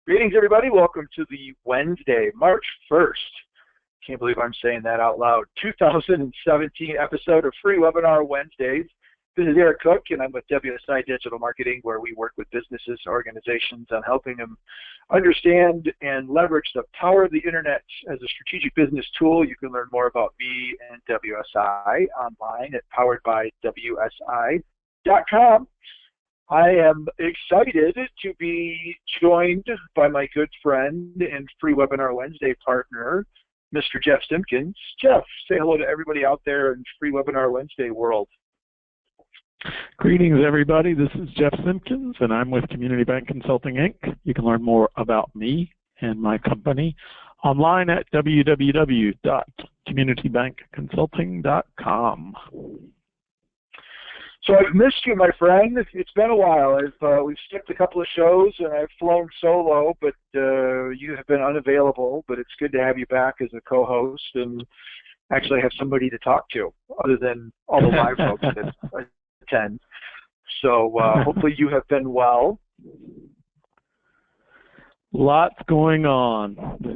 Greetings, everybody. Welcome to the Wednesday, March 1st. Can't believe I'm saying that out loud. 2017 episode of Free Webinar Wednesdays. This is Eric Cook, and I'm with WSI Digital Marketing, where we work with businesses, organizations on helping them understand and leverage the power of the internet as a strategic business tool. You can learn more about me and WSI online at poweredbywsi.com. I am excited to be joined by my good friend and Free Webinar Wednesday partner, Mr. Jeff Simpkins. Jeff, say hello to everybody out there in Free Webinar Wednesday world. Greetings, everybody. This is Jeff Simpkins, and I'm with Community Bank Consulting, Inc. You can learn more about me and my company online at www.communitybankconsulting.com. So I've missed you, my friend. It's been a while. We've skipped a couple of shows, and I've flown solo, but you have been unavailable. But it's good to have you back as a co-host and actually have somebody to talk to other than all the live folks that attend. So hopefully you have been well. Lots going on.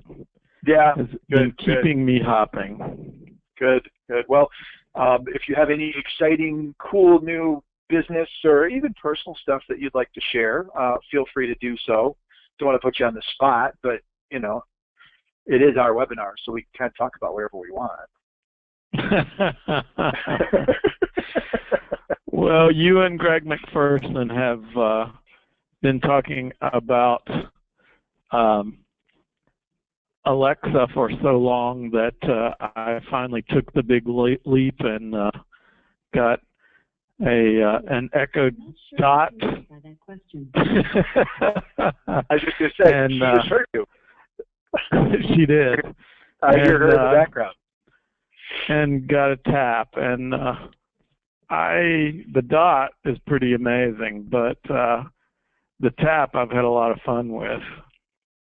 Yeah, good. Keeping me hopping. Good. Well, if you have any exciting, cool new business or even personal stuff that you'd like to share, feel free to do so. Don't want to put you on the spot, but, you know, it is our webinar, so we can talk about whatever we want. Well, you and Greg McPherson have been talking about Alexa for so long that I finally took the big leap and got an Echo Dot. I was just going to say, and, she just heard you. She did. I hear her in the background. And got a tap, and the Dot is pretty amazing, but the tap I've had a lot of fun with.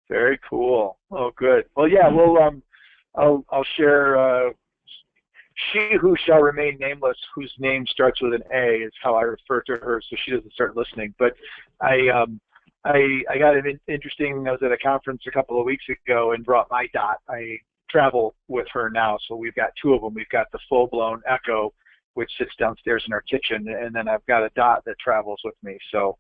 Very cool. Oh, good. Well, yeah. I'll share. She who shall remain nameless, whose name starts with an A, is how I refer to her, so she doesn't start listening. But I got an interesting. I was at a conference a couple of weeks ago and brought my Dot. I travel with her now, so we've got two of them. We've got the full-blown Echo, which sits downstairs in our kitchen, and then I've got a Dot that travels with me. So.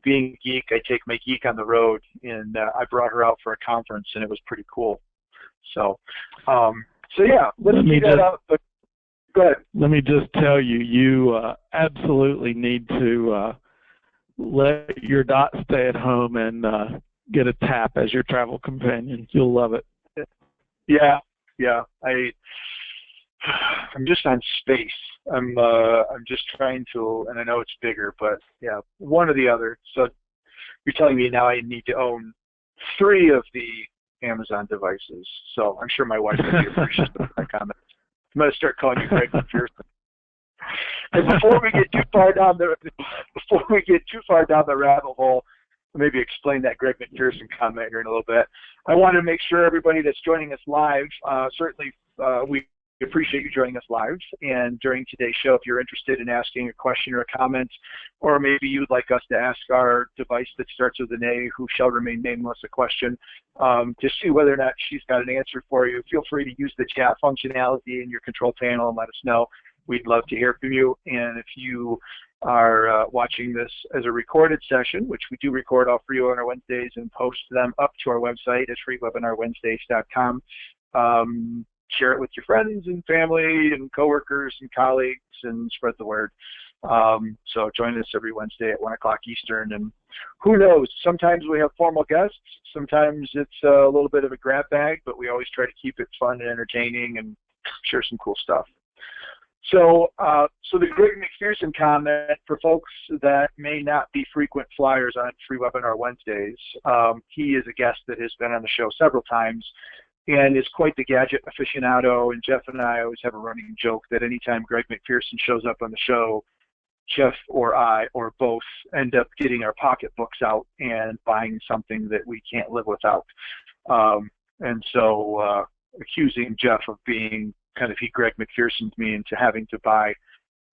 Being a geek, I take my geek on the road, and I brought her out for a conference, and it was pretty cool. So yeah, let's keep that up. But go ahead. Let me just tell you, you absolutely need to let your Dot stay at home and get a tap as your travel companion. You'll love it. Yeah. I'm just on space. I'm just trying to, and I know it's bigger, but yeah, one or the other. So you're telling me now I need to own 3 of the Amazon devices. So I'm sure my wife will be appreciative of that comment. I'm going to start calling you Greg McPherson. And before we get too far down the rabbit hole, maybe explain that Greg McPherson comment here in a little bit. I want to make sure everybody that's joining us live, certainly we appreciate you joining us live, and during today's show, if you're interested in asking a question or a comment, or maybe you'd like us to ask our device that starts with an A, who shall remain nameless, a question, to see whether or not she's got an answer for you, feel free to use the chat functionality in your control panel and let us know. We'd love to hear from you, and if you are watching this as a recorded session, which we do record all for you on our Wednesdays and post them up to our website at freewebinarwednesdays.com. Share it with your friends and family and coworkers and colleagues and spread the word. So join us every Wednesday at 1 o'clock Eastern. And who knows, sometimes we have formal guests, sometimes it's a little bit of a grab bag, but we always try to keep it fun and entertaining and share some cool stuff. So the Greg McPherson comment, for folks that may not be frequent flyers on Free Webinar Wednesdays, he is a guest that has been on the show several times and is quite the gadget aficionado, and Jeff and I always have a running joke that anytime Greg McPherson shows up on the show, Jeff or I or both end up getting our pocketbooks out and buying something that we can't live without. And so accusing Jeff of being kind of, he Greg McPhersoned me into having to buy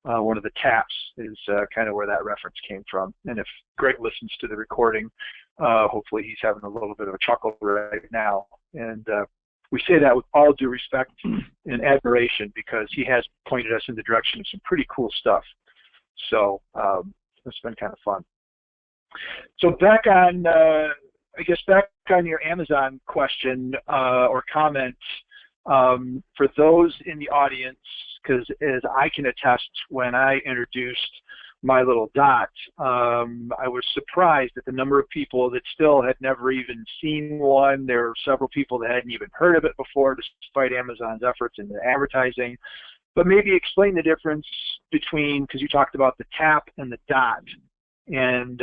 one of the taps is kind of where that reference came from. And if Greg listens to the recording, hopefully he's having a little bit of a chuckle right now. And we say that with all due respect and admiration because he has pointed us in the direction of some pretty cool stuff. So it's been kind of fun. So back on, back on your Amazon question or comment, for those in the audience, because as I can attest, when I introduced my little dot, I was surprised at the number of people that still had never even seen one. There were several people that hadn't even heard of it before, despite Amazon's efforts in the advertising. But maybe explain the difference between, because you talked about the tap and the dot, and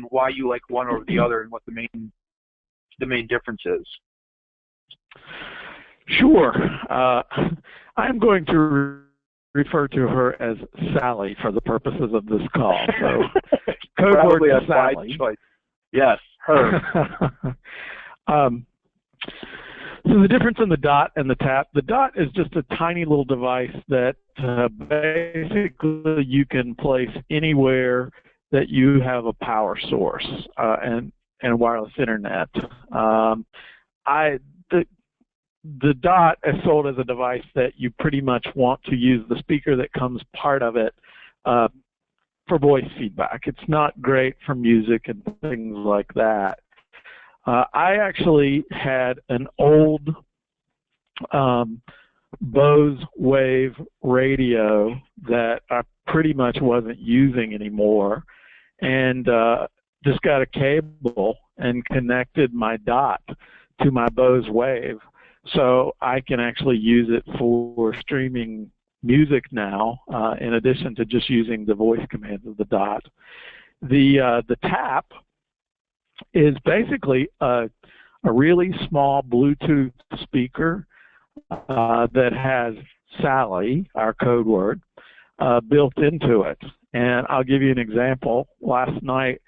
why you like one over the other, and what the main difference is. Sure. I'm going to refer to her as Sally for the purposes of this call. So, code word Sally. Choice. Yes, her. So the difference in the dot and the tap, the dot is just a tiny little device that basically you can place anywhere that you have a power source and wireless internet. The dot is sold as a device that you pretty much want to use the speaker that comes part of it for voice feedback. It's not great for music and things like that. I actually had an old Bose Wave radio that I pretty much wasn't using anymore, and just got a cable and connected my dot to my Bose Wave, so I can actually use it for streaming music now, in addition to just using the voice commands of the dot. The tap is basically a really small Bluetooth speaker that has Sally, our code word, built into it. And I'll give you an example. Last night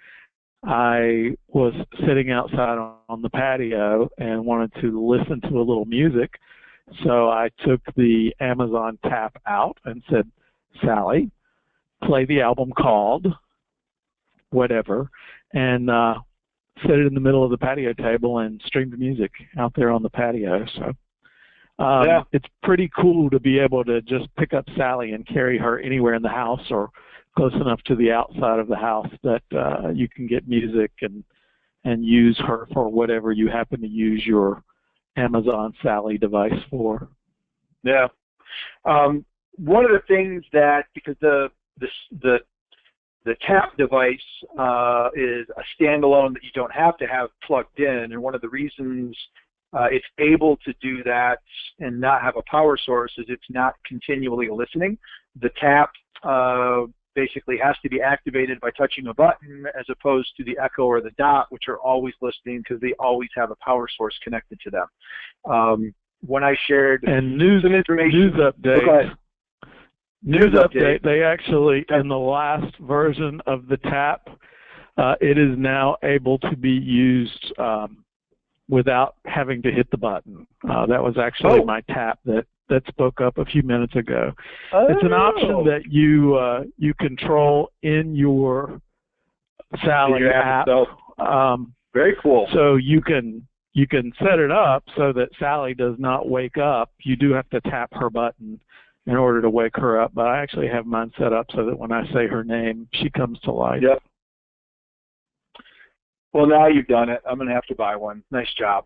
I was sitting outside on the patio and wanted to listen to a little music, so I took the Amazon tap out and said, Sally, play the album called whatever, and set it in the middle of the patio table and stream the music out there on the patio. So it's pretty cool to be able to just pick up Sally and carry her anywhere in the house or close enough to the outside of the house that you can get music and use her for whatever you happen to use your Amazon Sally device for. Yeah. One of the things that, because the tap device is a standalone that you don't have to have plugged in, and one of the reasons it's able to do that and not have a power source is it's not continually listening. The tap basically has to be activated by touching a button, as opposed to the Echo or the Dot, which are always listening because they always have a power source connected to them. When I shared some information, news update, they actually, in the last version of the tap, it is now able to be used without having to hit the button. That was actually my tap that spoke up a few minutes ago. It's an option that you control in your Sally app. Very cool. So you can set it up so that Sally does not wake up. You do have to tap her button in order to wake her up, but I actually have mine set up so that when I say her name, she comes to life. Yep. Well, now you've done it. I'm going to have to buy one. Nice job.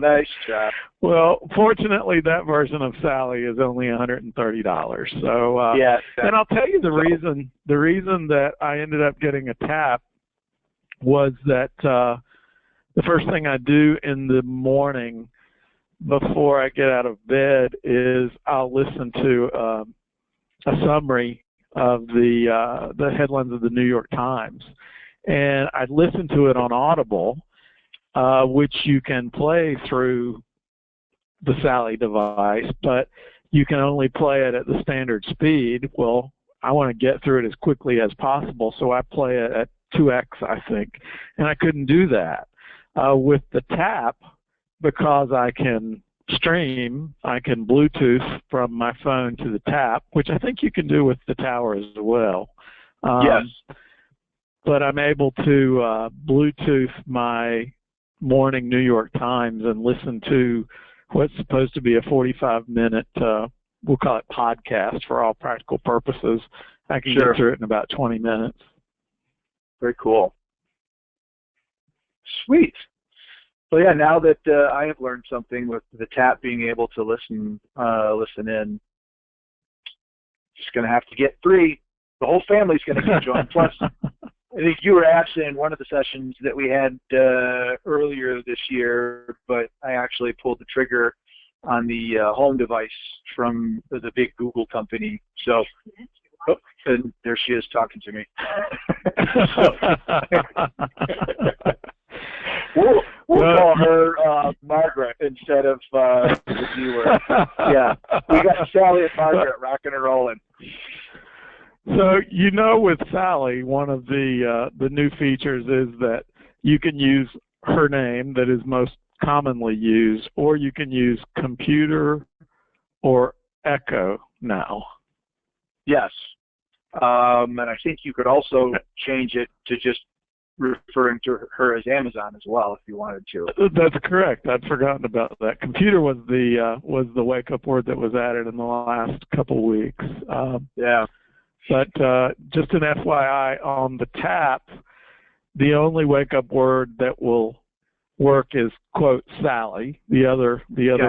Nice job. Well, fortunately, that version of Sally is only $130. So, yes, and I'll tell you the reason that I ended up getting a tap was that the first thing I do in the morning before I get out of bed is I'll listen to a summary of the headlines of the New York Times, and I listen to it on Audible, which you can play through the Sally device, but you can only play it at the standard speed. Well, I want to get through it as quickly as possible, so I play it at 2x, I think, and I couldn't do that with the tap, because I can stream, I can Bluetooth from my phone to the tap, which I think you can do with the tower as well. Yes. But I'm able to Bluetooth my morning New York Times and listen to what's supposed to be a 45-minute, we'll call it podcast for all practical purposes. I can get through it in about 20 minutes. Very cool. Sweet. So yeah, now that I have learned something with the tap being able to listen in, just going to have to get 3. The whole family's going to get joined. Plus, I think you were absent in one of the sessions that we had earlier this year, but I actually pulled the trigger on the home device from the big Google company. So, and there she is talking to me. We'll call her Margaret instead of the viewer. Yeah, we got Sally and Margaret rocking and rolling. So, with Sally, one of the new features is that you can use her name that is most commonly used, or you can use computer or Echo now. Yes. And I think you could also change it to just referring to her as Amazon as well, if you wanted to. That's correct. I'd forgotten about that. Computer was the wake-up word that was added in the last couple of weeks. Yeah. But just an FYI, on the tap, the only wake-up word that will work is, quote, Sally. The other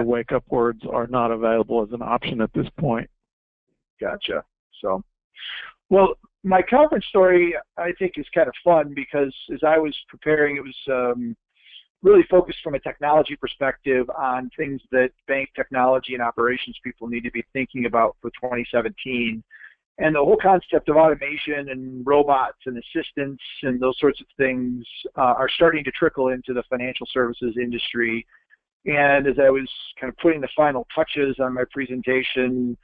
wake-up words are not available as an option at this point. Gotcha. So, well, my conference story, I think, is kind of fun because as I was preparing, it was really focused from a technology perspective on things that bank technology and operations people need to be thinking about for 2017. And the whole concept of automation and robots and assistants and those sorts of things are starting to trickle into the financial services industry. And as I was kind of putting the final touches on my presentation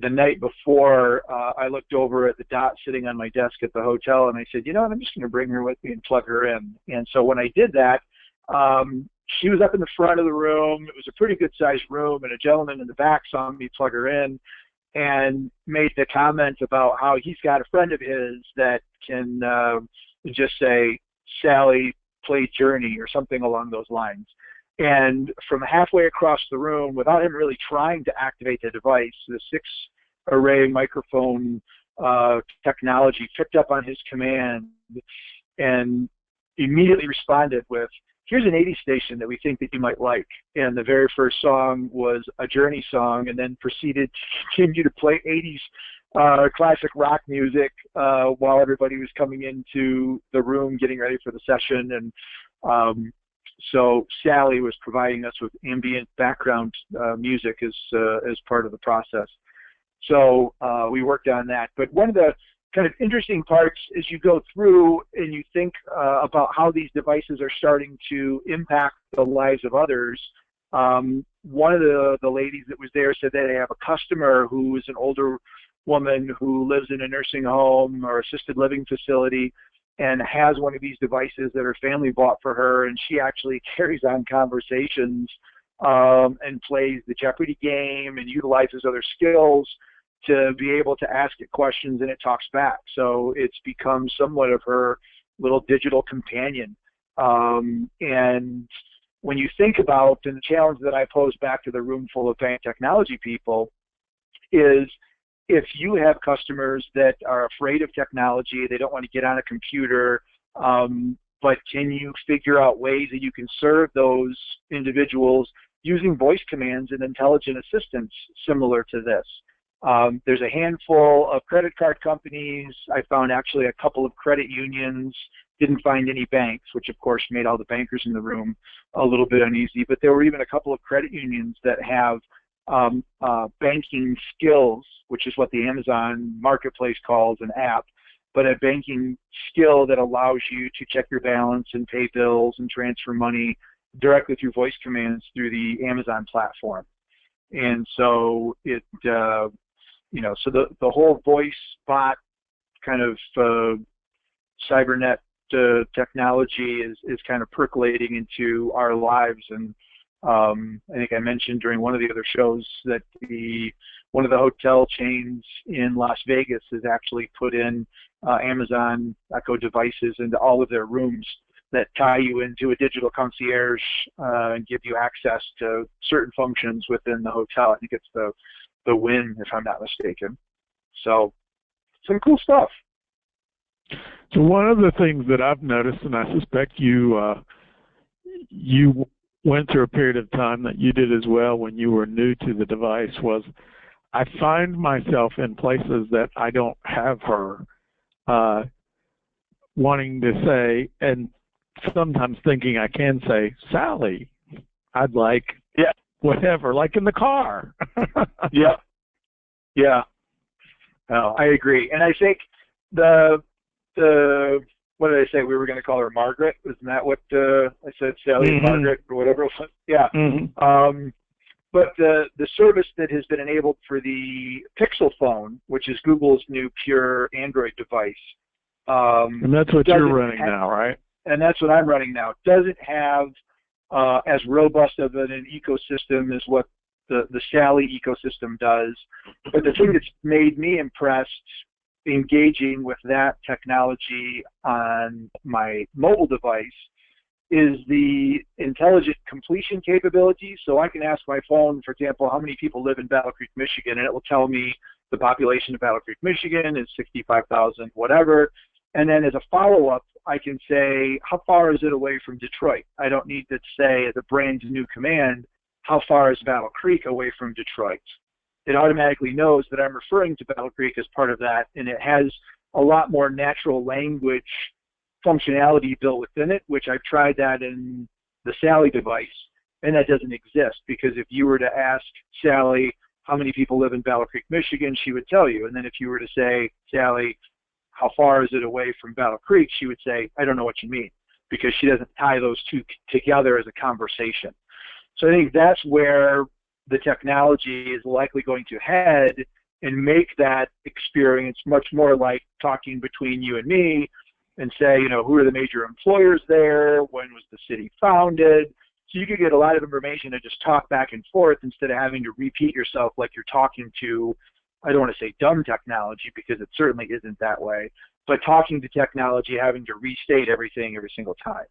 the night before, I looked over at the dot sitting on my desk at the hotel, and I said, I'm just going to bring her with me and plug her in. And so when I did that, she was up in the front of the room. It was a pretty good-sized room, and a gentleman in the back saw me plug her in and made the comment about how he's got a friend of his that can just say, Sally, play Journey, or something along those lines. And from halfway across the room, without him really trying to activate the device, the 6-array microphone technology picked up on his command and immediately responded with, here's an 80s station that we think that you might like. And the very first song was a Journey song, and then proceeded to continue to play 80s classic rock music while everybody was coming into the room getting ready for the session. And so Sally was providing us with ambient background music as part of the process. So we worked on that. But one of the kind of interesting parts as you go through and you think about how these devices are starting to impact the lives of others, one of the ladies that was there said that they have a customer who is an older woman who lives in a nursing home or assisted living facility and has one of these devices that her family bought for her, and she actually carries on conversations and plays the Jeopardy game and utilizes other skills to be able to ask it questions, and it talks back. So it's become somewhat of her little digital companion. And when you think about, and the challenge that I pose back to the room full of bank technology people is, if you have customers that are afraid of technology, they don't want to get on a computer, but can you figure out ways that you can serve those individuals using voice commands and intelligent assistants similar to this? There's a handful of credit card companies. I found actually a couple of credit unions, didn't find any banks, which of course made all the bankers in the room a little bit uneasy, but there were even a couple of credit unions that have banking skills, which is what the Amazon Marketplace calls an app, but a banking skill that allows you to check your balance and pay bills and transfer money directly through voice commands through the Amazon platform. And so it, so the whole voice bot kind of cybernet technology is kind of percolating into our lives, and I think I mentioned during one of the other shows that one of the hotel chains in Las Vegas has actually put in Amazon Echo devices into all of their rooms that tie you into a digital concierge and give you access to certain functions within the hotel. I think it's the Wynn, if I'm not mistaken. So some cool stuff. So one of the things that I've noticed, and I suspect you went through a period of time that you did as well when you were new to the device, was I find myself in places that I don't have her wanting to say, and sometimes thinking I can say, Sally, I'd like whatever, like in the car. Yeah. Oh, I agree. And I think what did I say? We were going to call her Margaret. Isn't that what I said? Sally and Margaret or whatever it was? Yeah. But the service that has been enabled for the Pixel phone, which is Google's new pure Android device. And that's what you're running now, right? And that's what I'm running now. Doesn't have as robust of an ecosystem as what the Sally ecosystem does. But the thing that's made me impressed engaging with that technology on my mobile device is the intelligent completion capability. So I can ask my phone, for example, how many people live in Battle Creek, Michigan, and it will tell me the population of Battle Creek, Michigan is 65,000, whatever. And then as a follow-up, I can say, how far is it away from Detroit? I don't need to say as a brand new command, how far is Battle Creek away from Detroit? It automatically knows that I'm referring to Battle Creek as part of that, and it has a lot more natural language functionality built within it, which I've tried that in the Sally device, and that doesn't exist, because if you were to ask Sally how many people live in Battle Creek, Michigan, she would tell you. And then if you were to say, Sally, how far is it away from Battle Creek, she would say, I don't know what you mean, because she doesn't tie those two together as a conversation. So I think that's where the technology is likely going to head and make that experience much more like talking between you and me, and say, you know, who are the major employers there? When was the city founded? So you could get a lot of information and just talk back and forth instead of having to repeat yourself like you're talking to, I don't want to say dumb technology, because it certainly isn't that way, but talking to technology, having to restate everything every single time.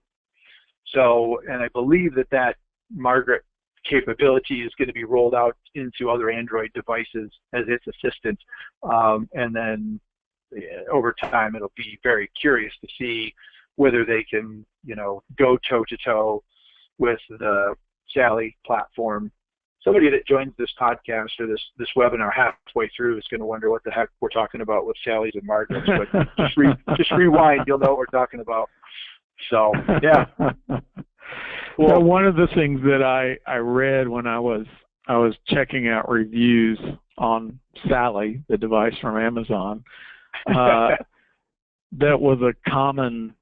So, and I believe that Margaret capability is going to be rolled out into other Android devices as its assistant. And then over time, it'll be very curious to see whether they can, you know, go toe-to-toe with the Sally platform. Somebody that joins this podcast or this webinar halfway through is going to wonder what the heck we're talking about with Sally's and Margaret's, but just rewind, you'll know what we're talking about. So, yeah. Cool. So one of the things that I read when I was checking out reviews on Sally, the device from Amazon, that was a common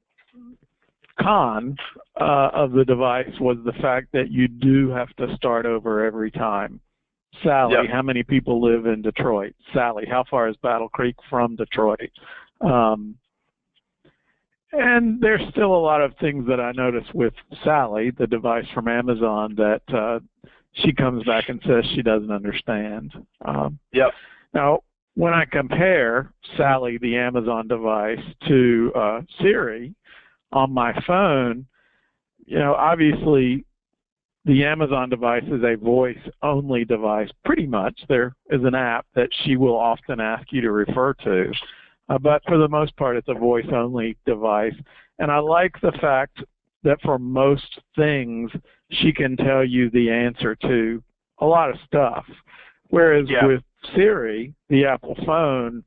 con of the device was the fact that you do have to start over every time. Sally, yep. How many people live in Detroit? Sally, how far is Battle Creek from Detroit? And there's still a lot of things that I notice with Sally, the device from Amazon, that she comes back and says she doesn't understand. Yep. Now, when I compare Sally, the Amazon device, to Siri on my phone, you know, obviously the Amazon device is a voice-only device. Pretty much, there is an app that she will often ask you to refer to. But for the most part, it's a voice-only device. And I like the fact that for most things, she can tell you the answer to a lot of stuff. Whereas with Siri, the Apple phone,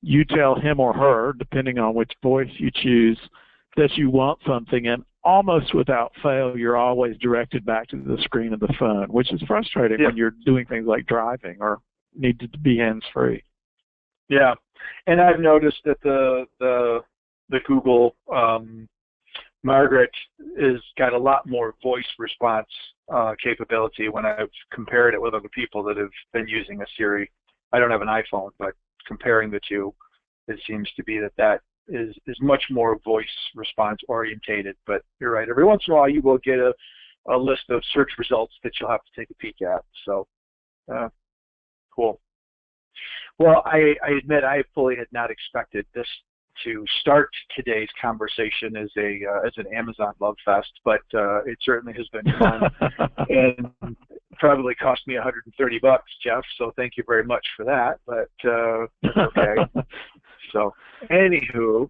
you tell him or her, depending on which voice you choose, that you want something, and almost without fail, you're always directed back to the screen of the phone, which is frustrating when you're doing things like driving or need to be hands-free. Yeah, and I've noticed that the Google Margaret has got a lot more voice response capability when I've compared it with other people that have been using a Siri. I don't have an iPhone, but comparing the two, it seems to be that is much more voice response orientated. But you're right. Every once in a while, you will get a list of search results that you'll have to take a peek at. So, cool. Well, I admit I fully had not expected this to start today's conversation as an Amazon love fest, but it certainly has been fun, and probably cost me $130, Jeff. So thank you very much for that. But that's okay. So, anywho,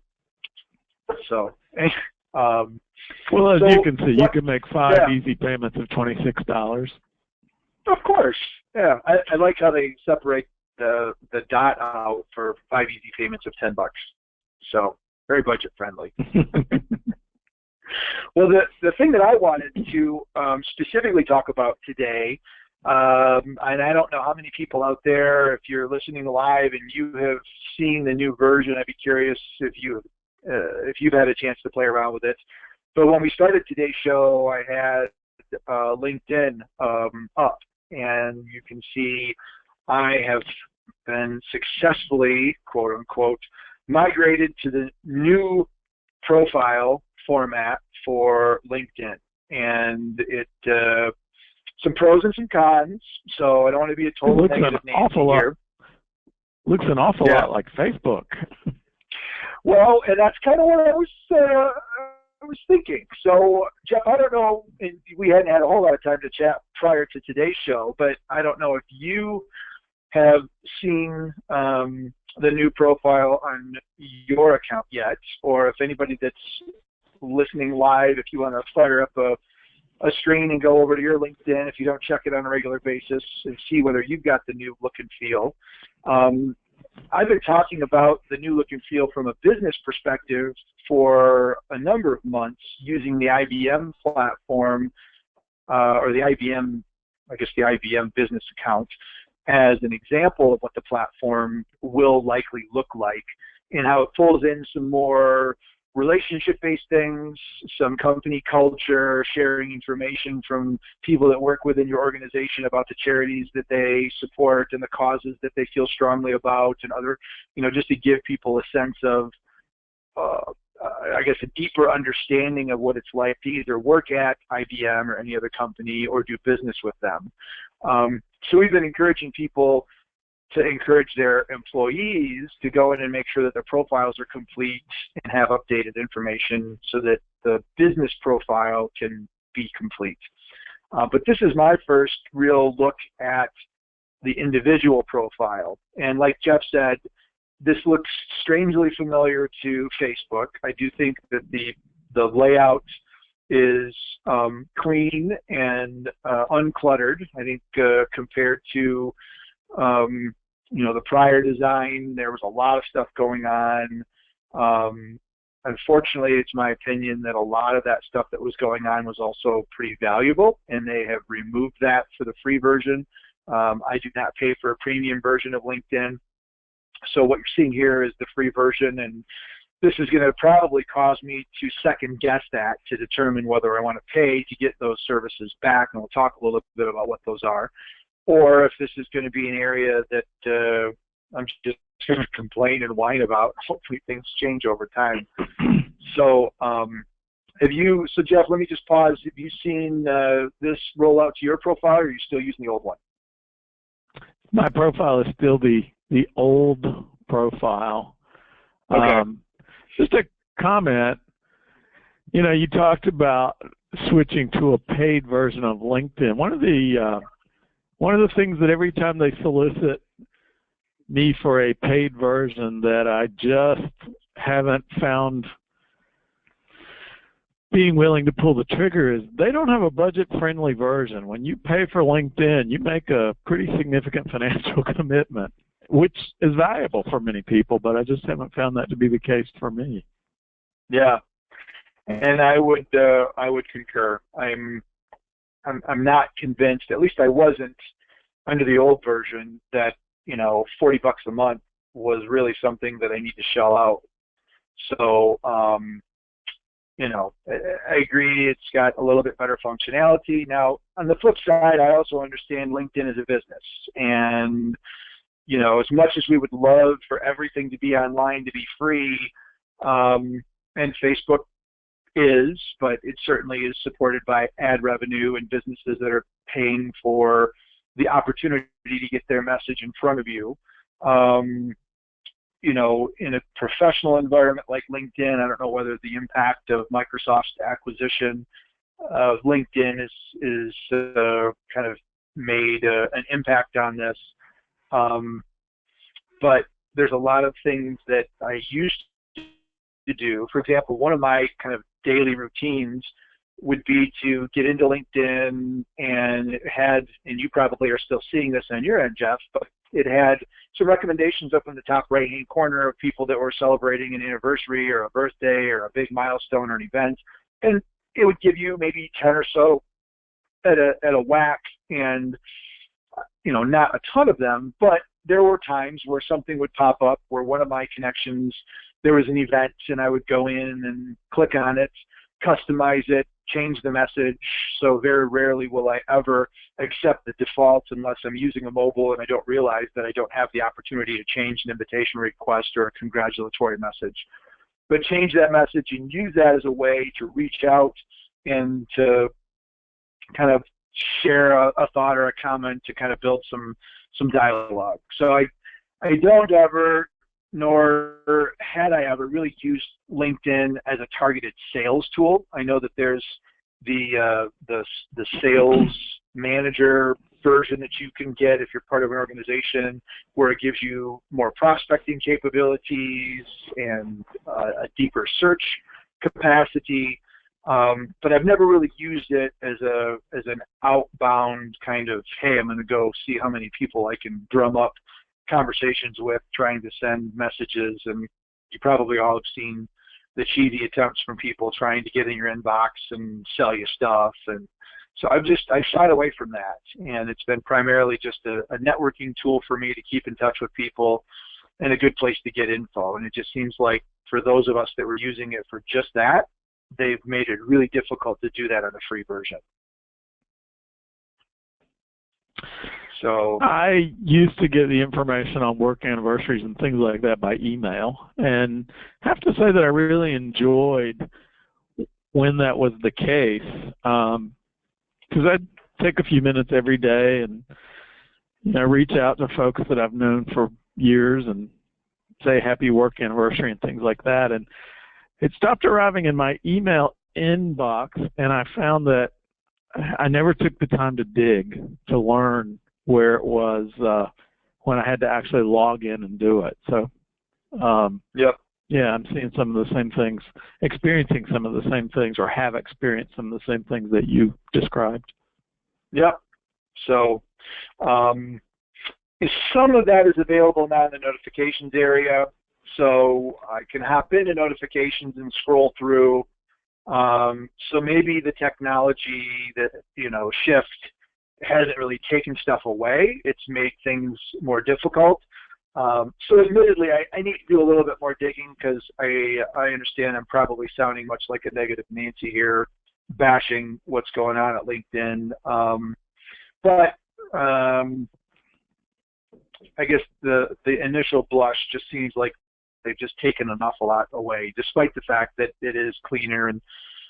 well, as you can see, you can make 5 easy payments of $26. Of course, yeah. I like how they separate the dot out for 5 easy payments of $10. So very budget friendly. Well, the thing that I wanted to specifically talk about today, and I don't know how many people out there, if you're listening live and you have seen the new version, I'd be curious if you've had a chance to play around with it. But when we started today's show, I had LinkedIn up, and you can see I have been successfully, quote unquote, migrated to the new profile format for LinkedIn. And it some pros and some cons, so I don't want to be a total negative Nancy here. Looks an awful lot like Facebook. Well, and that's kind of what I was thinking. So, Jeff, I don't know, and we hadn't had a whole lot of time to chat prior to today's show, but I don't know if you have seen the new profile on your account yet, or if anybody that's listening live, if you want to fire up a screen and go over to your LinkedIn, if you don't check it on a regular basis, and see whether you've got the new look and feel. I've been talking about the new look and feel from a business perspective for a number of months using the IBM platform, or the IBM business account, as an example of what the platform will likely look like, and how it pulls in some more relationship-based things, some company culture, sharing information from people that work within your organization about the charities that they support and the causes that they feel strongly about, and other, just to give people a sense of, I guess, a deeper understanding of what it's like to either work at IBM or any other company or do business with them. So we've been encouraging people to encourage their employees to go in and make sure that their profiles are complete and have updated information so that the business profile can be complete. But this is my first real look at the individual profile. And like Jeff said, this looks strangely familiar to Facebook. I do think that the layout is clean and uncluttered. I think compared to the prior design, there was a lot of stuff going on. Unfortunately, it's my opinion that a lot of that stuff that was going on was also pretty valuable, and they have removed that for the free version. I do not pay for a premium version of LinkedIn. So what you're seeing here is the free version, and this is going to probably cause me to second guess that to determine whether I want to pay to get those services back, and we'll talk a little bit about what those are, or if this is going to be an area that I'm just going to complain and whine about. Hopefully things change over time. So so Jeff, let me just pause. Have you seen this roll out to your profile, or are you still using the old one? My profile is still the old profile. Okay. Just a comment. You talked about switching to a paid version of LinkedIn. One of the things that every time they solicit me for a paid version that I just haven't found being willing to pull the trigger is they don't have a budget-friendly version. When you pay for LinkedIn, you make a pretty significant financial commitment, which is valuable for many people, but I just haven't found that to be the case for me. Yeah, and I would concur. I'm not convinced, at least I wasn't under the old version, that $40 a month was really something that I need to shell out. So I agree, it's got a little bit better functionality. Now, on the flip side, I also understand LinkedIn is a business, and as much as we would love for everything to be online, to be free, and Facebook is, but it certainly is supported by ad revenue and businesses that are paying for the opportunity to get their message in front of you. You know, in a professional environment like LinkedIn, I don't know whether the impact of Microsoft's acquisition of LinkedIn is kind of made an impact on this. But there's a lot of things that I used to do. For example, one of my kind of daily routines would be to get into LinkedIn, and it had, and you probably are still seeing this on your end, Jeff, but it had some recommendations up in the top right-hand corner of people that were celebrating an anniversary or a birthday or a big milestone or an event, and it would give you maybe 10 or so at a whack, and you know, not a ton of them, but there were times where something would pop up where one of my connections, there was an event, and I would go in and click on it, customize it, change the message. So very rarely will I ever accept the default unless I'm using a mobile and I don't realize that I don't have the opportunity to change an invitation request or a congratulatory message. But change that message and use that as a way to reach out and to kind of share a thought or a comment to kind of build some dialogue. So I don't ever, nor had I ever really used LinkedIn as a targeted sales tool. I know that there's the sales manager version that you can get if you're part of an organization where it gives you more prospecting capabilities and a deeper search capacity. But I've never really used it as an outbound kind of, hey, I'm going to go see how many people I can drum up conversations with, trying to send messages. And you probably all have seen the cheesy attempts from people trying to get in your inbox and sell you stuff. And so I've shied away from that. And it's been primarily just a networking tool for me to keep in touch with people and a good place to get info. And it just seems like for those of us that were using it for just that, they've made it really difficult to do that on the free version. So I used to get the information on work anniversaries and things like that by email, and have to say that I really enjoyed when that was the case, because I'd take a few minutes every day and reach out to folks that I've known for years and say happy work anniversary and things like that. And it stopped arriving in my email inbox, and I found that I never took the time to dig to learn where it was when I had to actually log in and do it. So, yep. Yeah, I'm seeing some of the same things, experiencing some of the same things, or have experienced some of the same things that you described. Yep. So, some of that is available now in the notifications area. So I can hop into notifications and scroll through. So maybe the technology that, shift hasn't really taken stuff away. It's made things more difficult. So admittedly, I need to do a little bit more digging, because I understand I'm probably sounding much like a negative Nancy here, bashing what's going on at LinkedIn. But I guess the initial blush just seems like they've just taken an awful lot away, despite the fact that it is cleaner and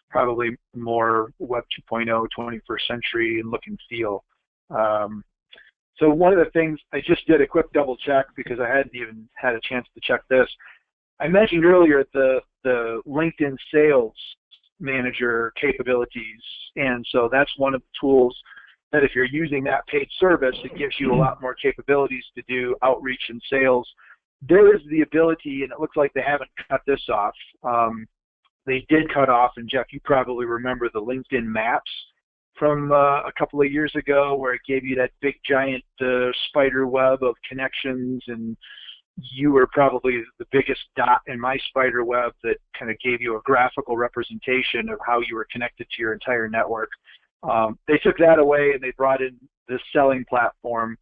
probably more Web 2.0, 21st century and look and feel. So one of the things, I just did a quick double check because I hadn't even had a chance to check this. I mentioned earlier the LinkedIn Sales Manager capabilities, and so that's one of the tools that if you're using that paid service, it gives you a lot more capabilities to do outreach and sales. There is the ability, and it looks like they haven't cut this off. They did cut off, and Jeff, you probably remember the LinkedIn Maps from a couple of years ago, where it gave you that big giant spider web of connections, and you were probably the biggest dot in my spider web that kind of gave you a graphical representation of how you were connected to your entire network. They took that away, and they brought in this selling platform.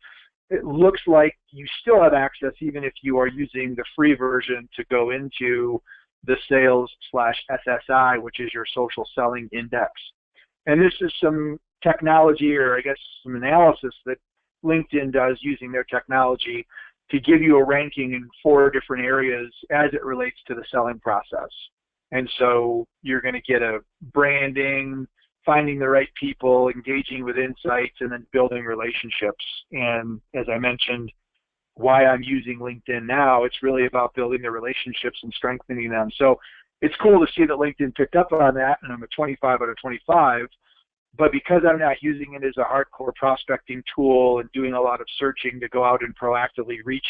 It looks like you still have access, even if you are using the free version, to go into the sales/SSI, which is your social selling index. And this is some technology, or I guess some analysis that LinkedIn does using their technology to give you a ranking in 4 different areas as it relates to the selling process. And so you're going to get a branding, finding the right people, engaging with insights, and then building relationships. And as I mentioned, why I'm using LinkedIn now, it's really about building the relationships and strengthening them. So it's cool to see that LinkedIn picked up on that, and I'm a 25 out of 25. But because I'm not using it as a hardcore prospecting tool and doing a lot of searching to go out and proactively reach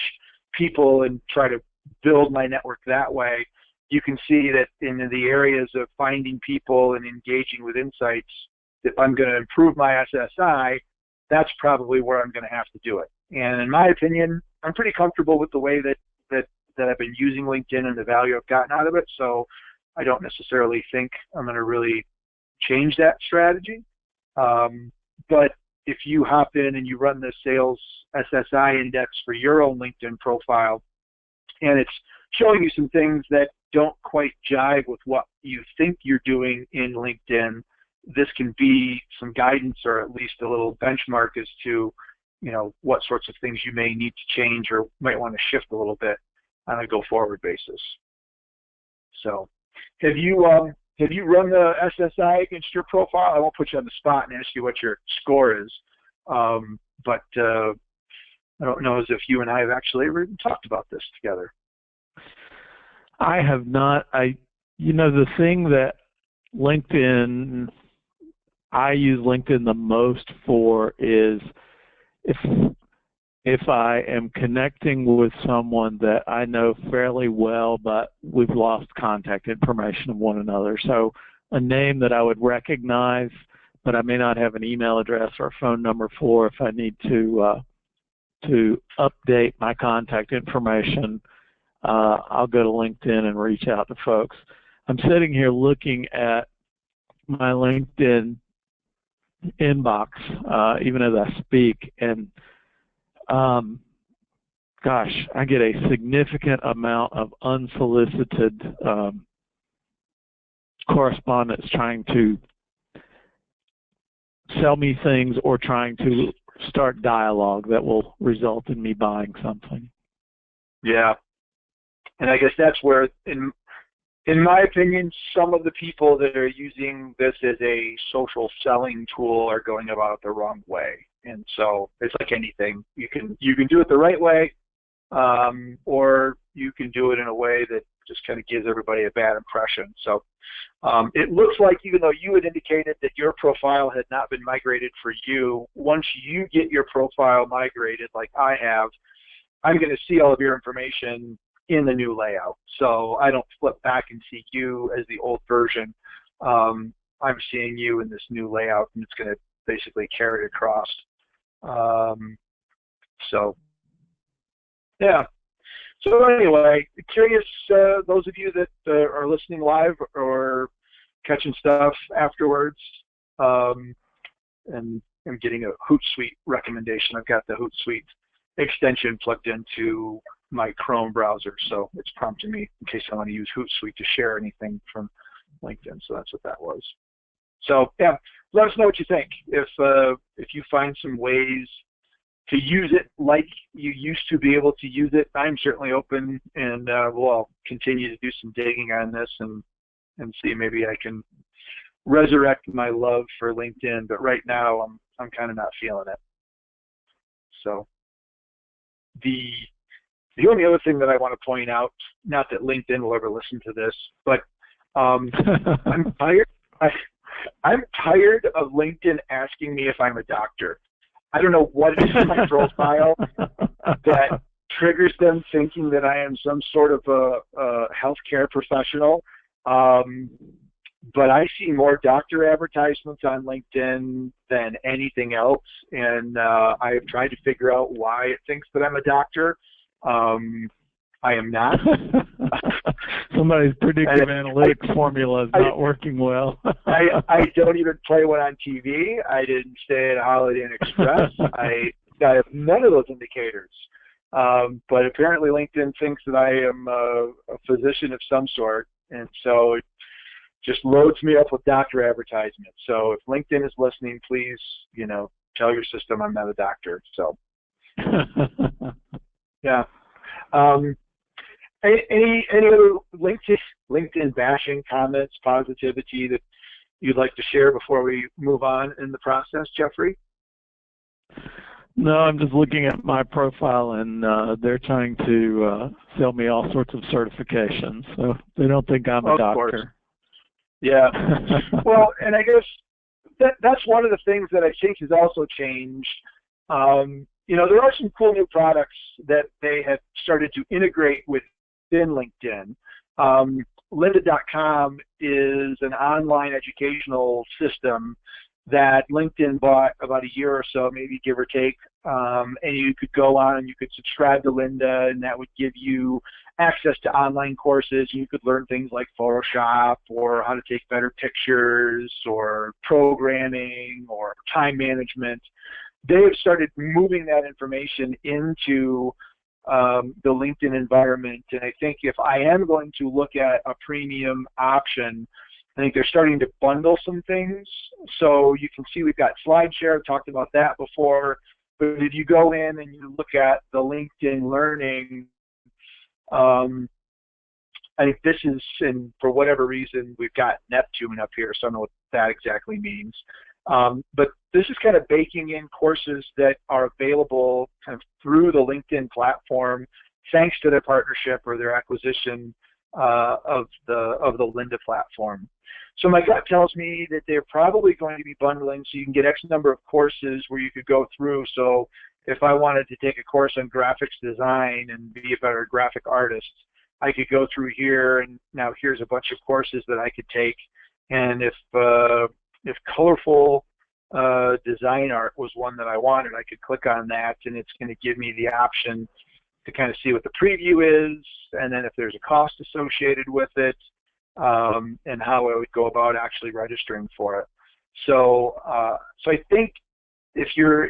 people and try to build my network that way, you can see that in the areas of finding people and engaging with insights, if I'm going to improve my SSI, that's probably where I'm going to have to do it. And in my opinion, I'm pretty comfortable with the way that I've been using LinkedIn and the value I've gotten out of it. So I don't necessarily think I'm going to really change that strategy. But if you hop in and you run the sales SSI index for your own LinkedIn profile, and it's showing you some things that don't quite jive with what you think you're doing in LinkedIn, this can be some guidance or at least a little benchmark as to, what sorts of things you may need to change or might want to shift a little bit on a go-forward basis. So, have you run the SSI against your profile? I won't put you on the spot and ask you what your score is, but I don't know as if you and I have actually ever even talked about this together. I have not. The thing that LinkedIn, I use LinkedIn the most for is if I am connecting with someone that I know fairly well, but we've lost contact information of one another. So a name that I would recognize, but I may not have an email address or a phone number for if I need to update my contact information, I'll go to LinkedIn and reach out to folks. I'm sitting here looking at my LinkedIn inbox, even as I speak, and gosh, I get a significant amount of unsolicited correspondence trying to sell me things or trying to start dialogue that will result in me buying something. Yeah. And I guess that's where, in my opinion, some of the people that are using this as a social selling tool are going about it the wrong way. And so it's like anything. You can do it the right way, or you can do it in a way that just kind of gives everybody a bad impression. So it looks like, even though you had indicated that your profile had not been migrated for you, once you get your profile migrated like I have, I'm going to see all of your information in the new layout. So I don't flip back and see you as the old version. I'm seeing you in this new layout, and it's going to basically carry it across. So yeah. So anyway, curious, those of you that are listening live or catching stuff afterwards, and I'm getting a Hootsuite recommendation. I've got the Hootsuite extension plugged into my Chrome browser, so it's prompting me in case I want to use Hootsuite to share anything from LinkedIn. So that's what that was. So yeah, let us know what you think. If you find some ways to use it like you used to be able to use it, I'm certainly open, and we'll continue to do some digging on this and see maybe I can resurrect my love for LinkedIn. But right now I'm kind of not feeling it. So the only other thing that I want to point out, not that LinkedIn will ever listen to this, but I'm tired. I'm tired of LinkedIn asking me if I'm a doctor. I don't know what it is in my profile that triggers them thinking that I am some sort of a healthcare professional. But I see more doctor advertisements on LinkedIn than anything else, and I have tried to figure out why it thinks that I'm a doctor. I am not. Somebody's predictive analytics formula is not working well. I don't even play one on TV. I didn't stay at a Holiday Inn Express. I have none of those indicators. But apparently LinkedIn thinks that I am a physician of some sort, and so it just loads me up with doctor advertisements. So if LinkedIn is listening, please, tell your system I'm not a doctor. So yeah. Any other LinkedIn bashing, comments, positivity that you'd like to share before we move on in the process, Jeffrey? No, I'm just looking at my profile, and they're trying to sell me all sorts of certifications. So they don't think I'm a doctor. Course. Yeah. Well, and I guess that's one of the things that I think has also changed. You know, there are some cool new products that they have started to integrate within LinkedIn. Lynda.com is an online educational system that LinkedIn bought about a year or so, maybe give or take, and you could go on and you could subscribe to Lynda, and that would give you access to online courses. You could learn things like Photoshop or how to take better pictures or programming or time management. They have started moving that information into the LinkedIn environment, and I think if I am going to look at a premium option, I think they're starting to bundle some things. So you can see we've got SlideShare. I've talked about that before. But if you go in and you look at the LinkedIn Learning, I think this is, and for whatever reason, we've got Neptune up here, so I don't know what that exactly means. But this is kind of baking in courses that are available kind of through the LinkedIn platform, thanks to their partnership or their acquisition of the Lynda platform. So my gut tells me that they're probably going to be bundling, so you can get X number of courses where you could go through. So if I wanted to take a course on graphics design and be a better graphic artist, I could go through here, and now here's a bunch of courses that I could take. And if colorful design art was one that I wanted, I could click on that, and it's going to give me the option to kind of see what the preview is, and then if there's a cost associated with it, and how I would go about actually registering for it. So, so I think if you're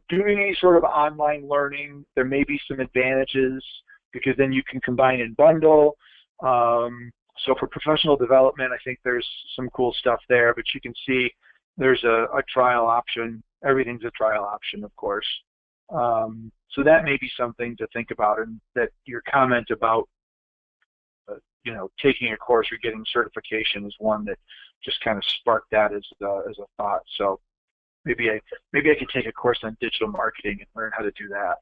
doing any sort of online learning, there may be some advantages because then you can combine and bundle. So for professional development, I think there's some cool stuff there, but you can see there's a trial option. Everything's a trial option, of course. So that may be something to think about, and that your comment about you know, taking a course or getting certification is one that just kind of sparked that as a thought. So maybe I could take a course on digital marketing and learn how to do that.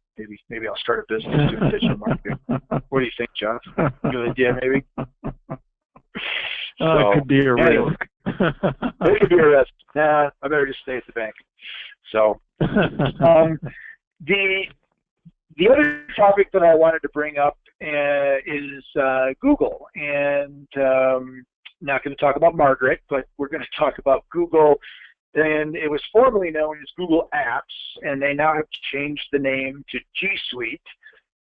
Maybe I'll start a business doing digital marketing. What do you think, Jeff? Good idea, maybe. It could be a risk. It could be a risk. Nah, I better just stay at the bank. So the other topic that I wanted to bring up is Google, and not going to talk about Margaret, but we're going to talk about Google. And it was formerly known as Google Apps, and they now have changed the name to G Suite.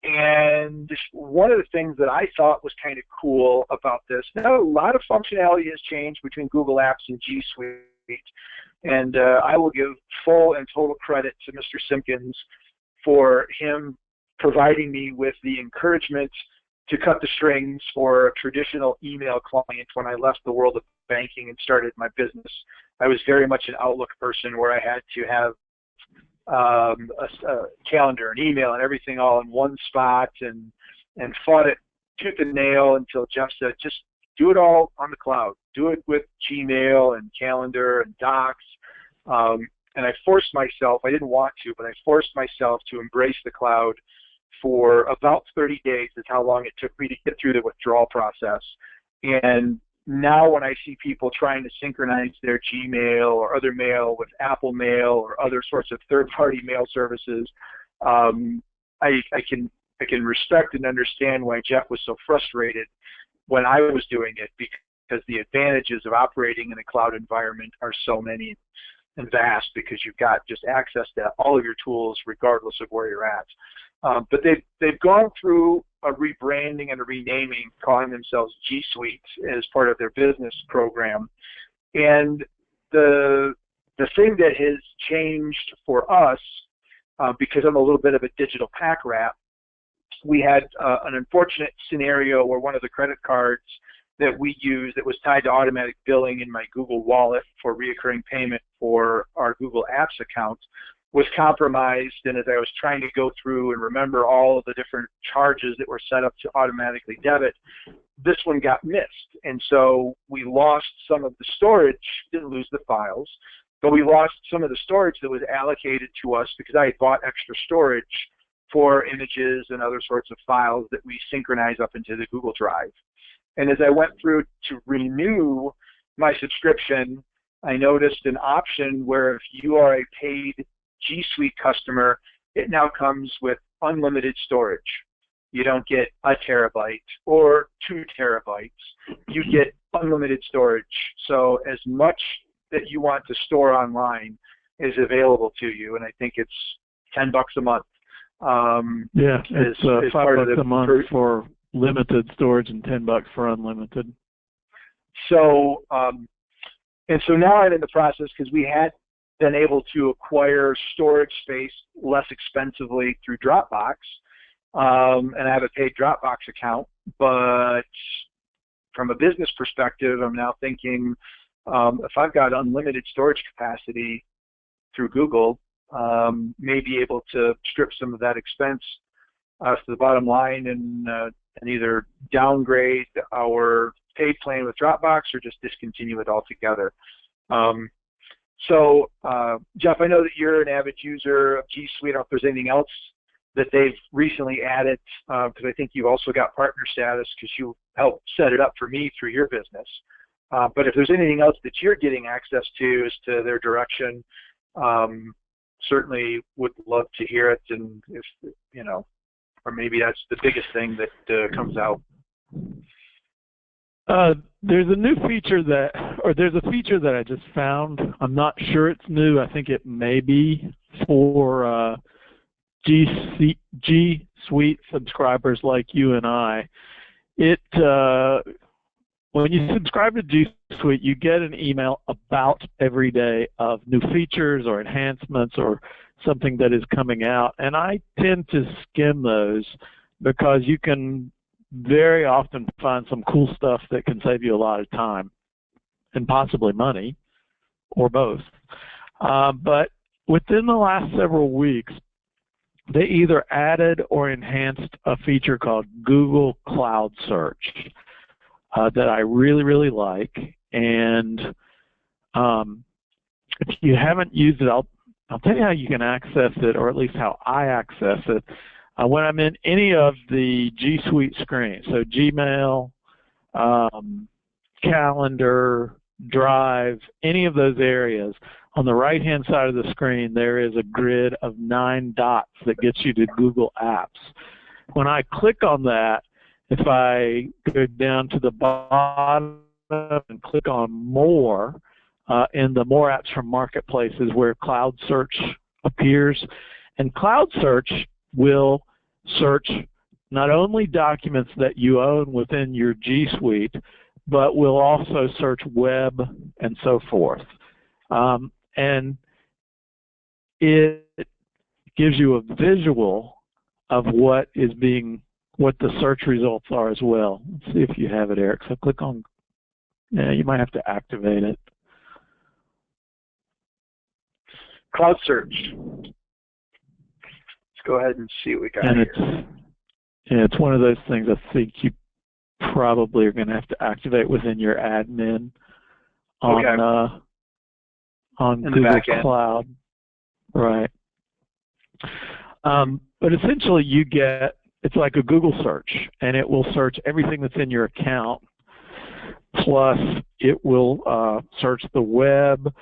And one of the things that I thought was kind of cool about this, now a lot of functionality has changed between Google Apps and G Suite, and I will give full and total credit to Mr. Simpkins for him providing me with the encouragement to cut the strings for a traditional email client when I left the world of banking and started my business. I was very much an Outlook person where I had to have a calendar and email and everything all in one spot, and fought it tooth and nail until Jeff said, just do it all on the cloud. Do it with Gmail and Calendar and Docs. And I forced myself, I didn't want to, but I forced myself to embrace the cloud for about 30 days is how long it took me to get through the withdrawal process. And now when I see people trying to synchronize their Gmail or other mail with Apple Mail or other sorts of third-party mail services, I can respect and understand why Jeff was so frustrated when I was doing it, because the advantages of operating in a cloud environment are so many and vast, because you've got just access to all of your tools regardless of where you're at. But they've gone through a rebranding and a renaming, calling themselves G Suite as part of their business program. And the thing that has changed for us, because I'm a little bit of a digital pack rat, we had an unfortunate scenario where one of the credit cards that we use that was tied to automatic billing in my Google Wallet for reoccurring payment for our Google Apps account was compromised. And as I was trying to go through and remember all of the different charges that were set up to automatically debit, this one got missed. And so we lost some of the storage, didn't lose the files, but we lost some of the storage that was allocated to us because I had bought extra storage for images and other sorts of files that we synchronize up into the Google Drive. And as I went through to renew my subscription, I noticed an option where if you are a paid G Suite customer, it now comes with unlimited storage. You don't get a terabyte or 2 terabytes. You get unlimited storage. So as much that you want to store online is available to you, and I think it's $10 a month. Yeah, it's $5 a month for limited storage and $10 for unlimited. So, and so now I'm in the process because we had been able to acquire storage space less expensively through Dropbox, and I have a paid Dropbox account. But from a business perspective, I'm now thinking if I've got unlimited storage capacity through Google, may be able to strip some of that expense to the bottom line and either downgrade our paid plan with Dropbox or just discontinue it altogether. So, Jeff, I know that you're an avid user of G Suite. I don't know if there's anything else that they've recently added, because I think you've also got partner status because you helped set it up for me through your business. But if there's anything else that you're getting access to as to their direction, certainly would love to hear it, and if, you know, or maybe that's the biggest thing that comes out. There's a new feature there's a feature that I just found. I'm not sure it's new. I think it may be for G Suite subscribers like you and I. When you subscribe to G Suite, you get an email about every day of new features or enhancements or something that is coming out, and I tend to skim those because you can very often find some cool stuff that can save you a lot of time and possibly money, or both. But within the last several weeks, they either added or enhanced a feature called Google Cloud Search that I really, really like. And if you haven't used it, I'll tell you how you can access it, or at least how I access it. When I'm in any of the G Suite screens, so Gmail, Calendar, Drive, any of those areas, on the right-hand side of the screen, there is a grid of 9 dots that gets you to Google Apps. When I click on that, if I go down to the bottom and click on More, in the More Apps from Marketplaces where Cloud Search appears, and Cloud Search will search not only documents that you own within your G Suite, but will also search web and so forth. And it gives you a visual of what the search results are as well. Let's see if you have it, Eric. So click on, you might have to activate it. Cloud Search. Go ahead and see what we got here. It's one of those things I think you probably are going to have to activate within your admin on Google Cloud. Right. But essentially it's like a Google search, and it will search everything that's in your account, plus it will search the web.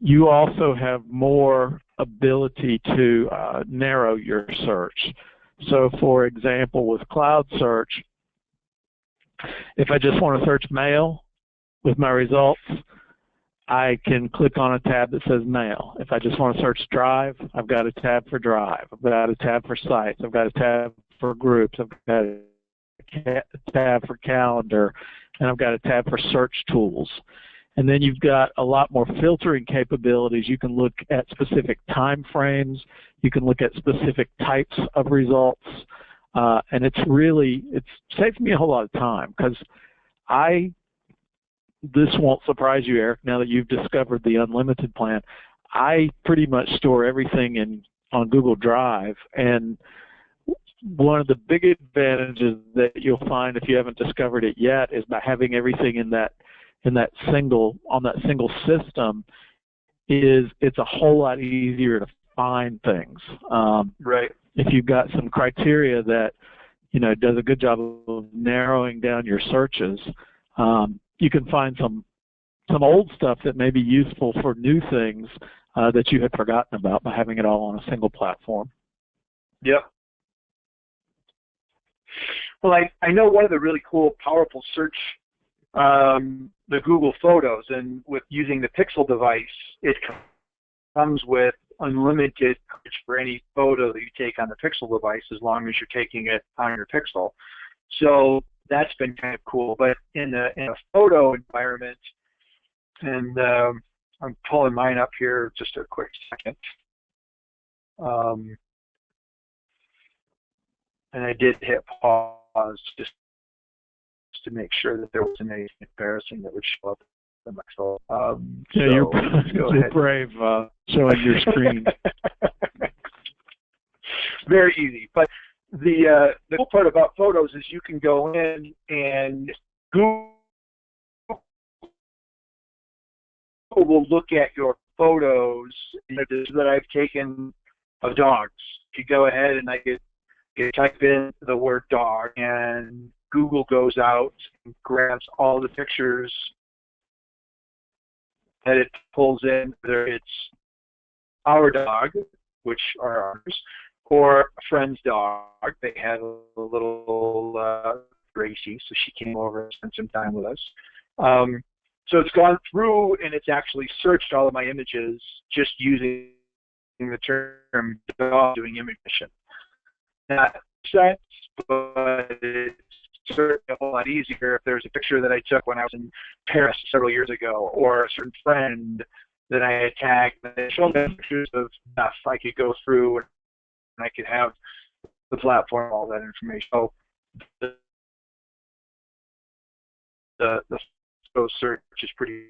You also have more ability to narrow your search. So, for example, with Cloud Search, if I just want to search mail with my results, I can click on a tab that says Mail. If I just want to search Drive, I've got a tab for Drive. I've got a tab for Sites. I've got a tab for Groups. I've got a tab for Calendar. And I've got a tab for Search Tools. And then you've got a lot more filtering capabilities. You can look at specific time frames. You can look at specific types of results. And it's saved me a whole lot of time, because this won't surprise you, Eric, now that you've discovered the unlimited plan. I pretty much store everything on Google Drive, and one of the big advantages that you'll find if you haven't discovered it yet is by having everything on that single system is it's a whole lot easier to find things. Right. If you've got some criteria that does a good job of narrowing down your searches, you can find some old stuff that may be useful for new things that you had forgotten about by having it all on a single platform. Yep. Well, I know one of the really cool, powerful search, the Google Photos, and with using the Pixel device, it comes with unlimited coverage for any photo that you take on the Pixel device as long as you're taking it on your Pixel. So that's been kind of cool. But in a photo environment, and I'm pulling mine up here just a quick second. And I did hit pause just to make sure that there wasn't anything embarrassing that would show up in my phone. Yeah, so you're brave showing your screen. Very easy. But the cool part about photos is you can go in and Google will look at your photos that I've taken of dogs. You go ahead and I could type in the word dog, and Google goes out and grabs all the pictures that it pulls in, whether it's our dog, which are ours, or a friend's dog. They had a little Gracie, so she came over and spent some time with us. So it's gone through and it's actually searched all of my images just using the term dog doing image mission. Not sense, but it's certainly a whole lot easier if there's a picture that I took when I was in Paris several years ago, or a certain friend that I had tagged and showed me pictures of stuff. I could go through and I could have the platform, all that information. So the photo search is pretty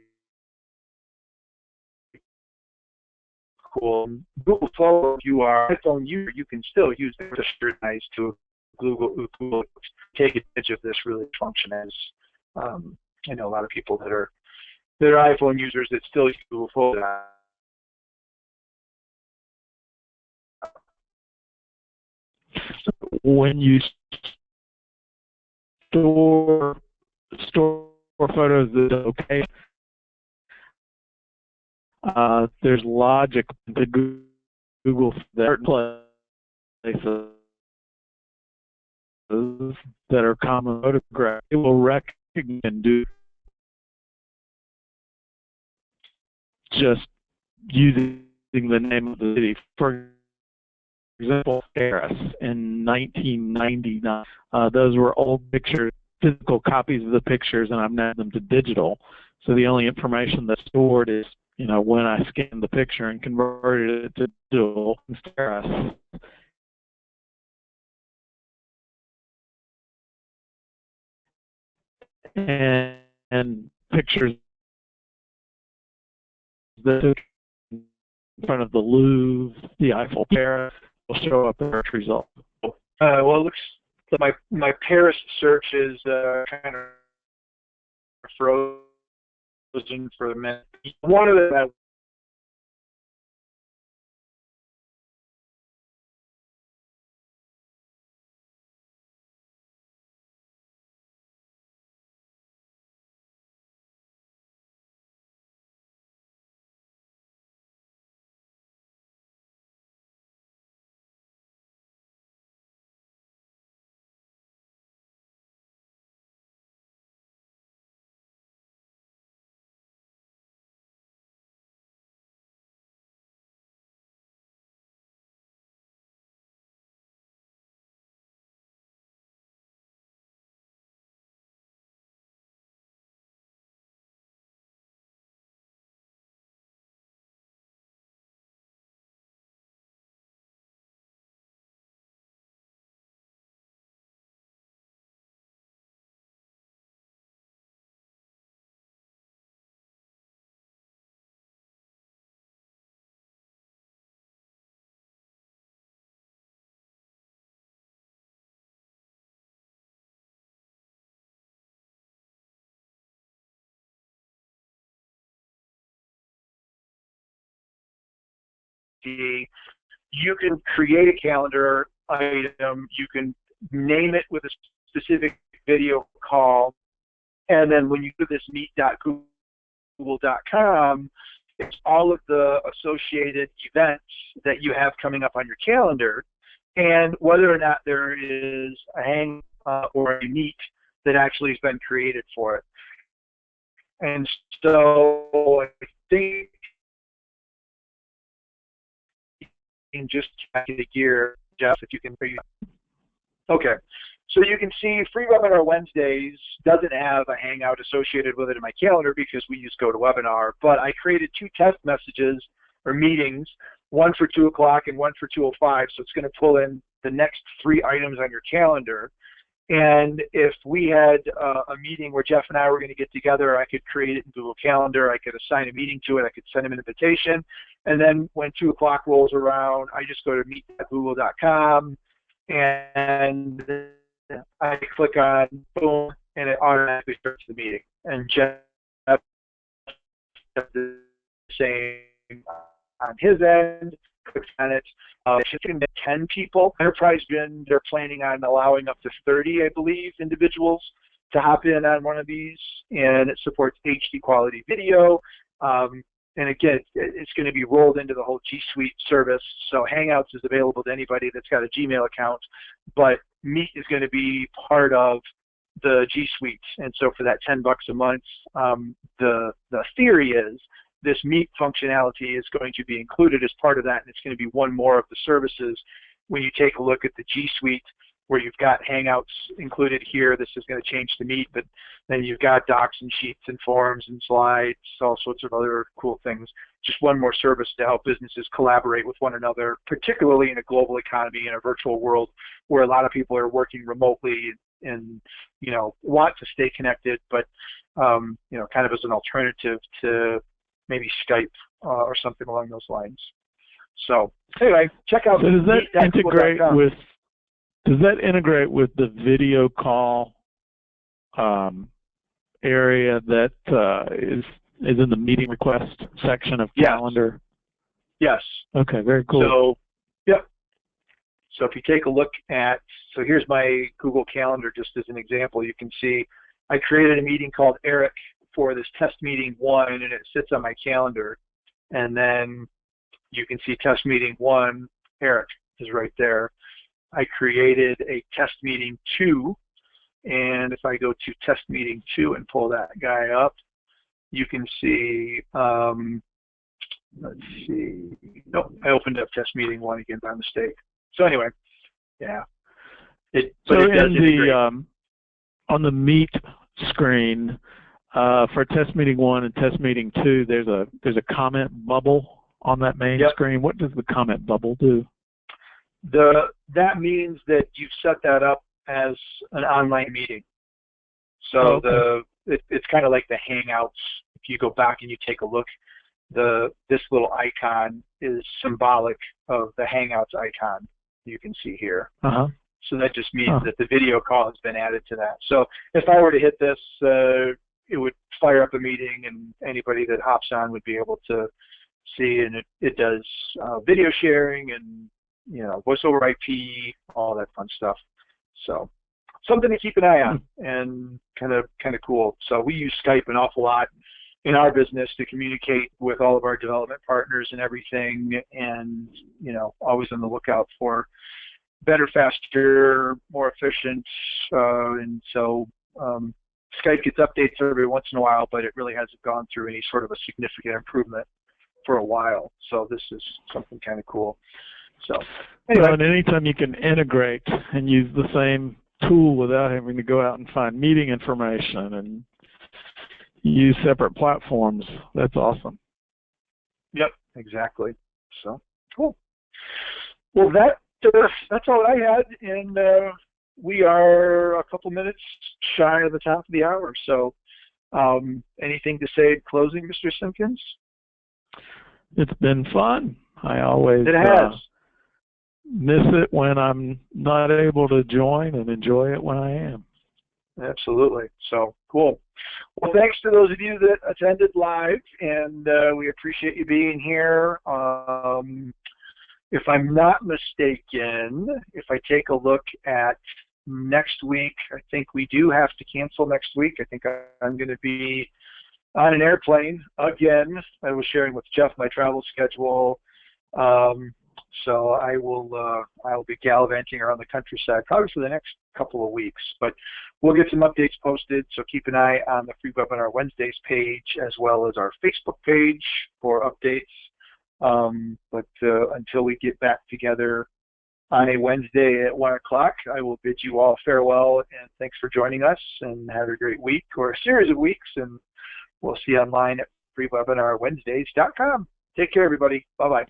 cool. Google Photos, if you are an iPhone user, you can still use the registered nice to Google take advantage of this really function. As I know a lot of people that are iPhone users that still use Google Photos. When you store photos, that's okay. There's logic to Google places that are common photographs. It will recognize and do just using the name of the city. For example, Paris in 1999. Those were old pictures, physical copies of the pictures, and I've now them to digital. So the only information that's stored is, when I scanned the picture and converted it to digital in Paris. And pictures that took in front of the Louvre, the Eiffel Tower, will show up in the search result. Well, it looks like my Paris search is kind of frozen for a minute. One of the you can create a calendar item, you can name it with a specific video call, and then when you do this meet.google.com, it's all of the associated events that you have coming up on your calendar, and whether or not there is a hang or a meet that actually has been created for it. And so I think in just the gear, Jeff, if you can. Okay, so you can see Free Webinar Wednesdays doesn't have a Hangout associated with it in my calendar because we use GoToWebinar, but I created 2 test messages or meetings, one for 2 o'clock and one for 2:05, so it's going to pull in the next 3 items on your calendar. And if we had a meeting where Jeff and I were going to get together, I could create it in Google Calendar, I could assign a meeting to it, I could send him an invitation, and then when 2 o'clock rolls around, I just go to meet.google.com, and I click on boom, and it automatically starts the meeting. And Jeff does the same on his end, clicks on it. It's 10 people. Enterprise Bin, they're planning on allowing up to 30, I believe, individuals to hop in on one of these, and it supports HD quality video. And again, it's going to be rolled into the whole G Suite service. So Hangouts is available to anybody that's got a Gmail account, but Meet is going to be part of the G Suite. And so for that $10 a month, the theory is this Meet functionality is going to be included as part of that, and it's going to be one more of the services. When you take a look at the G Suite, where you've got Hangouts included here, this is going to change to Meet, but then you've got docs and sheets and forums and slides, all sorts of other cool things. Just one more service to help businesses collaborate with one another, particularly in a global economy, in a virtual world where a lot of people are working remotely and, you know, want to stay connected, but, you know, kind of as an alternative to maybe Skype or something along those lines. So anyway, check out. So does that integrate with? Does that integrate with the video call area that is in the meeting request section of Calendar? Yes. Okay, very cool. So, yep. So if you take a look at, so here's my Google Calendar just as an example. You can see I created a meeting called Eric for this test meeting 1, and it sits on my calendar. And then you can see test meeting 1, Eric is right there. I created a test meeting 2, and if I go to test meeting 2 and pull that guy up, you can see, let's see, nope, I opened up test meeting 1 again by mistake. So anyway, yeah. So in the, on the Meet screen, for test meeting 1 and test meeting 2, there's a comment bubble on that main screen. What does the comment bubble do? That means that you've set that up as an online meeting. So it's kind of like the Hangouts. If you go back and you take a look, this little icon is symbolic of the Hangouts icon you can see here. So that just means that the video call has been added to that. So if I were to hit this, it would fire up a meeting, and anybody that hops on would be able to see, and it does video sharing and, you know, voice over IP, all that fun stuff. So something to keep an eye on, and kind of cool. So we use Skype an awful lot in our business to communicate with all of our development partners and everything, and, you know, always on the lookout for better, faster, more efficient, and so Skype gets updates every once in a while, but it really hasn't gone through any sort of a significant improvement for a while. So this is something kind of cool. So anyway. Well, and anytime you can integrate and use the same tool without having to go out and find meeting information and use separate platforms, that's awesome. Yep, exactly. So cool. Well, that's all I had, and we are a couple minutes shy of the top of the hour. So anything to say in closing, Mr. Simpkins? It's been fun. I always miss it when I'm not able to join, and enjoy it when I am. Absolutely. So cool. Well, thanks to those of you that attended live, and we appreciate you being here. if I'm not mistaken, if I take a look at next week, I think we do have to cancel next week. I think I'm going to be on an airplane again. I was sharing with Jeff my travel schedule. So I'll be gallivanting around the countryside probably for the next couple of weeks. But we'll get some updates posted, so keep an eye on the Free Webinar Wednesdays page as well as our Facebook page for updates. But until we get back together on a Wednesday at 1 o'clock, I will bid you all farewell, and thanks for joining us, and have a great week or a series of weeks, and we'll see you online at freewebinarwednesdays.com. Take care, everybody. Bye-bye.